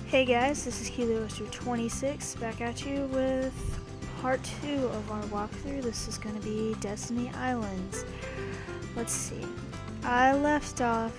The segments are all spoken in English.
Hey guys, this is KeyLewis26 back at you with part 2 of our walkthrough. This is going to be Destiny Islands. Let's see. I left off.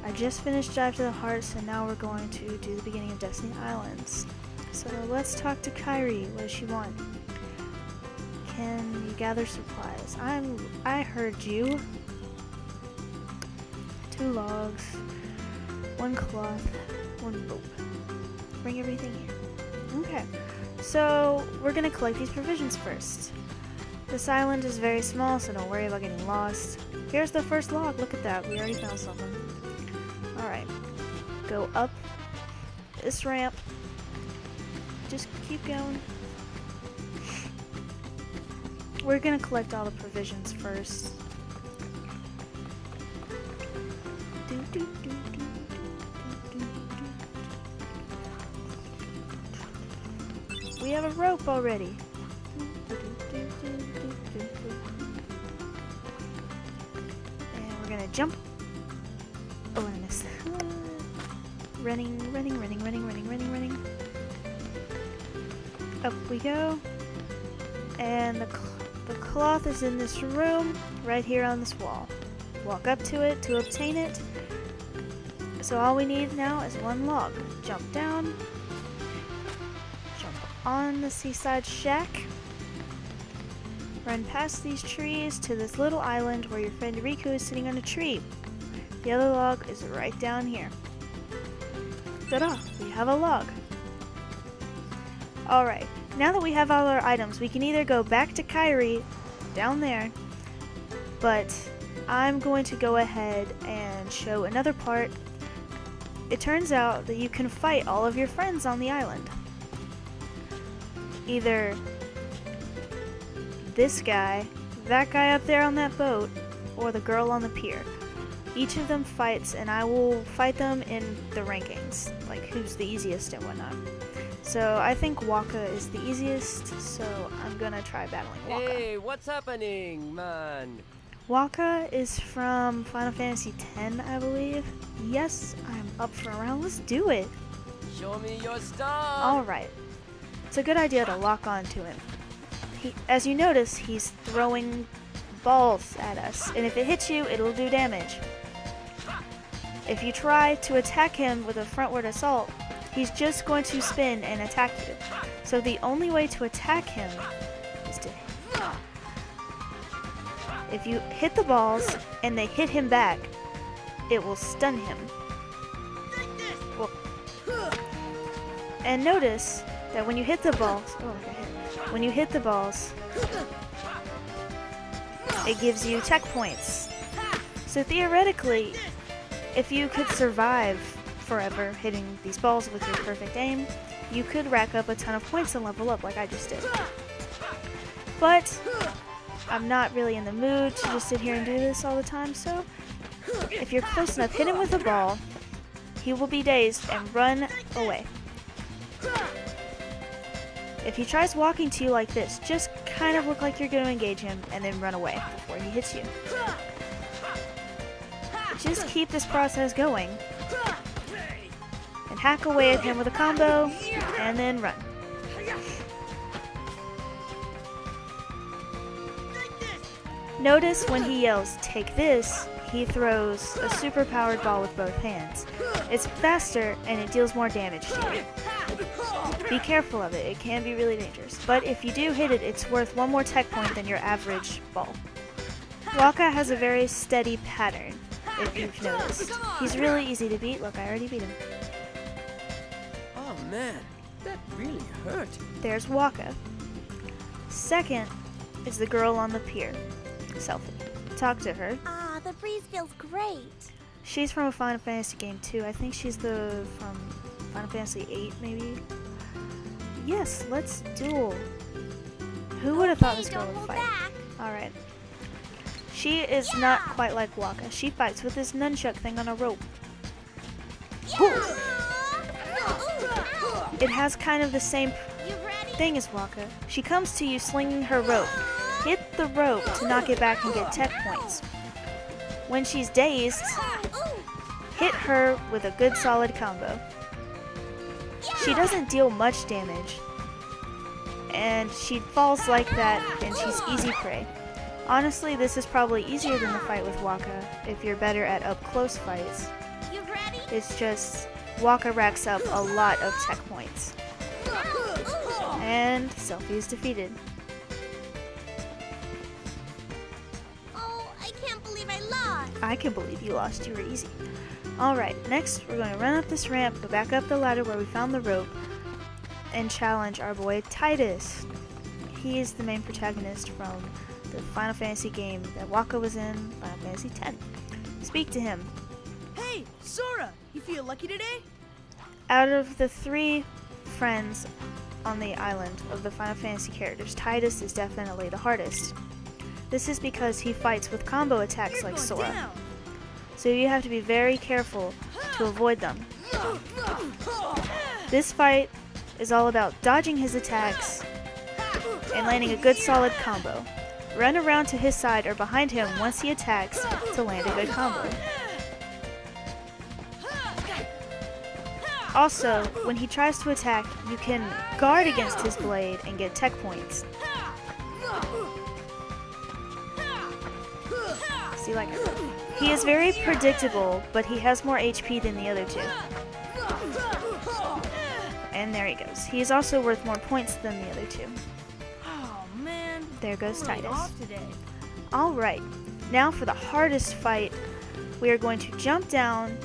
I just finished Drive to the Heart, so now we're going to do the beginning of Destiny Islands. So let's talk to Kairi. What does she want? Can you gather supplies? I heard you. 2 logs, 1 cloth, 1 rope. Bring everything here. Okay, so we're gonna collect these provisions first. This island is very small, so don't worry about getting lost. Here's the first log. Look at that. We already found something. Alright, go up this ramp. Just keep going. We're gonna collect all the provisions first. We have a rope already. And we're gonna jump. Oh, I missed. Running. Up we go. And the cloth is in this room, right here on this wall. Walk up to it to obtain it. So all we need now is 1 log. Jump down. Jump on the seaside shack. Run past these trees to this little island where your friend Riku is sitting on a tree. The other log is right down here. Ta-da! We have a log. Alright, now that we have all our items, we can either go back to Kairi, down there, but I'm going to go ahead and show another part. It turns out that you can fight all of your friends on the island. Either this guy, that guy up there on that boat, or the girl on the pier. Each of them fights, and I will fight them in the rankings, like who's the easiest and whatnot. So I think Waka is the easiest, so I'm gonna try battling Waka. Hey, what's happening, man? Waka is from Final Fantasy X, I believe. Yes, I'm up for a round. Let's do it. Show me your stuff. Alright. It's a good idea to lock on to him. As you notice, he's throwing balls at us, and if it hits you, it'll do damage. If you try to attack him with a frontward assault, he's just going to spin and attack you. So the only way to attack him is to... If you hit the balls and they hit him back, it will stun him. Well, and notice that when you hit the balls... Oh, I got hit. When you hit the balls, it gives you tech points. So theoretically, if you could survive forever hitting these balls with your perfect aim, you could rack up a ton of points and level up like I just did. But I'm not really in the mood to just sit here and do this all the time, so if you're close enough, hit him with a ball, he will be dazed and run away. If he tries walking to you like this, just kind of look like you're going to engage him and then run away before he hits you. Just keep this process going and hack away at him with a combo and then run. Notice when he yells, "Take this," he throws a super powered ball with both hands. It's faster and it deals more damage to you. Be careful of it, it can be really dangerous. But if you do hit it, it's worth 1 more tech point than your average ball. Waka has a very steady pattern, if you've noticed. He's really easy to beat. Look, I already beat him. Oh man, that really hurt. There's Waka. Second is the girl on the pier, Selphie. Talk to her. Ah, the breeze feels great. She's from a Final Fantasy game too. I think she's from Final Fantasy VIII, maybe? Yes, let's duel. Who would have thought this girl would fight? Alright. She is not quite like Waka. She fights with this nunchuck thing on a rope. It has kind of the same thing as Waka. She comes to you slinging her rope. Hit the rope to knock it back and get tech points. When she's dazed, hit her with a good solid combo. She doesn't deal much damage, and she falls like that, and she's easy prey. Honestly, this is probably easier than the fight with Waka if you're better at up-close fights. You ready? It's just Waka racks up a lot of tech points. And Selphie is defeated. Oh, I can't believe I lost. I can believe you lost. You were easy. Alright, next we're going to run up this ramp, go back up the ladder where we found the rope, and challenge our boy Tidus. He is the main protagonist from the Final Fantasy game that Waka was in, Final Fantasy X. Speak to him. Hey, Sora, you feel lucky today? Out of the 3 friends on the island of the Final Fantasy characters, Tidus is definitely the hardest. This is because he fights with combo attacks You're like going Sora, down. so you have to be very careful to avoid them. This fight is all about dodging his attacks and landing a good solid combo. Run around to his side or behind him once he attacks to land a good combo. Also, when he tries to attack, you can guard against his blade and get tech points. See, like, he is very predictable, but he has more HP than the other 2. And there he goes. He is also worth more points than the other 2. Oh man, There goes I'm really Tidus. off today. Alright, now for the hardest fight, we are going to jump down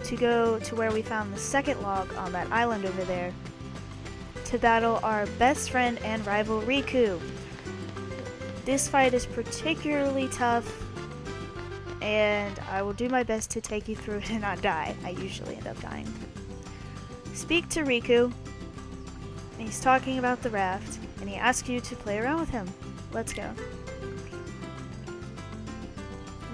to go to where we found the second log on that island over there to battle our best friend and rival Riku. This fight is particularly tough, and I will do my best to take you through it and not die. I usually end up dying. Speak to Riku. He's talking about the raft, and he asks you to play around with him. Let's go.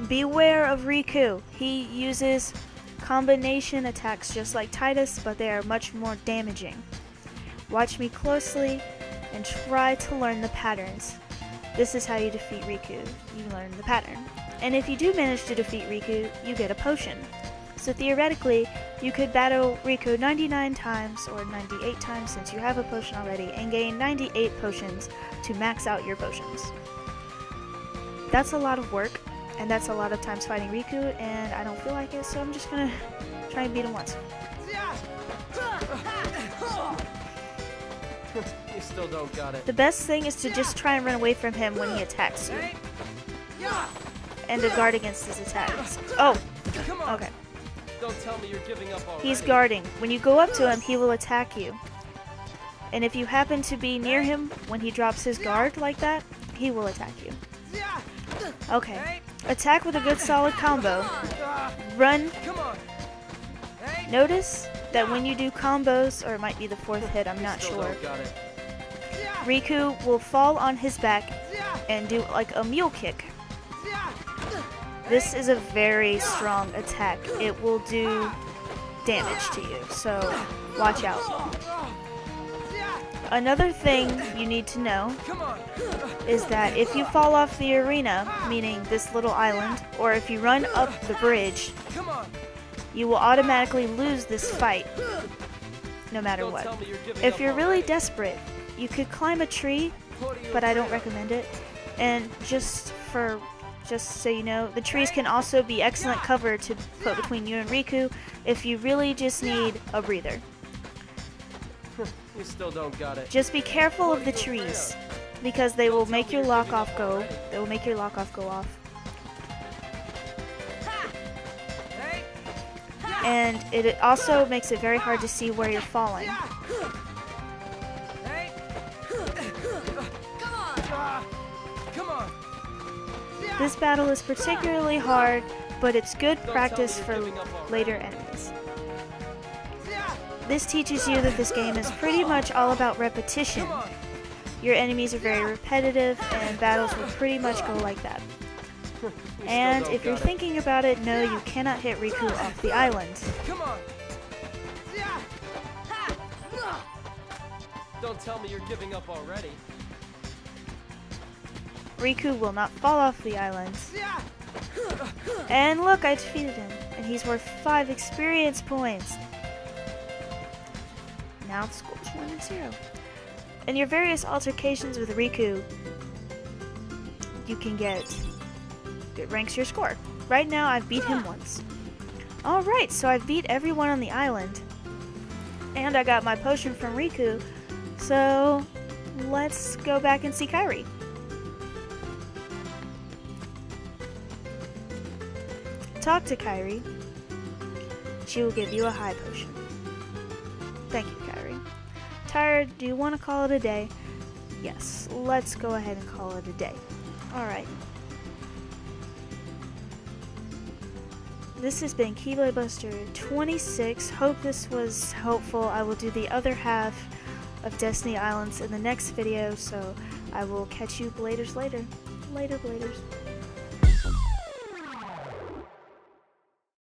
Beware of Riku. He uses combination attacks just like Tidus, but they are much more damaging. Watch me closely and try to learn the patterns. This is how you defeat Riku. You learn the pattern. And if you do manage to defeat Riku, you get a potion. So theoretically, you could battle Riku 99 times or 98 times since you have a potion already and gain 98 potions to max out your potions. That's a lot of work, and that's a lot of times fighting Riku, and I don't feel like it, so I'm just gonna try and beat him once. You still don't got it. The best thing is to just try and run away from him when he attacks you, and to guard against his attacks. Oh, Come on. okay. Don't tell me you're giving up already. He's guarding. When you go up to him, he will attack you. And if you happen to be near him when he drops his guard like that, he will attack you. Okay. Attack with a good solid combo. Run. Come on. Notice that when you do combos, or it might be the 4th hit, I'm not Still sure, don't got it. Riku will fall on his back and do like a mule kick. This is a very strong attack. It will do damage to you, so watch out. Another thing you need to know Come on. is that if you fall off the arena, meaning this little island, or if you run up the bridge, Come on. you will automatically lose this fight, no matter Don't what. tell me you're giving If up you're really already. desperate, you could climb a tree, What are you but I don't afraid of? recommend it. And just so you know, the trees can also be excellent cover to put between you and Riku if you really just need a breather. You still don't got it. Just be careful of the trees, because they will make your lock off go. They will make your lock off go off. And it also makes it very hard to see where you're falling. Come on. This battle is particularly hard, but it's good Don't tell practice me for you're giving up already. later enemies. This teaches you that this game is pretty much all about repetition. Come on. Your enemies are very repetitive, and battles will pretty much go like that. You And still if don't you're got it. thinking about it, no, you cannot hit Riku off the island. Come on. Don't tell me you're giving up already. Riku will not fall off the island. And look, I defeated him, and he's worth 5 experience points. now the score is 1-0. In your various altercations with Riku, you can it ranks your score. Right now, I've beat him once. Alright, so I've beat everyone on the island. And I got my potion from Riku. So, let's go back and see Kairi. Talk to Kairi. She will give you a high potion. Thank you, Kairi. Tired, do you want to call it a day? Yes, let's go ahead and call it a day. Alright. This has been Keyblade Buster 26. Hope this was helpful. I will do the other half of Destiny Islands in the next video, so I will catch you bladers later. Later, bladers.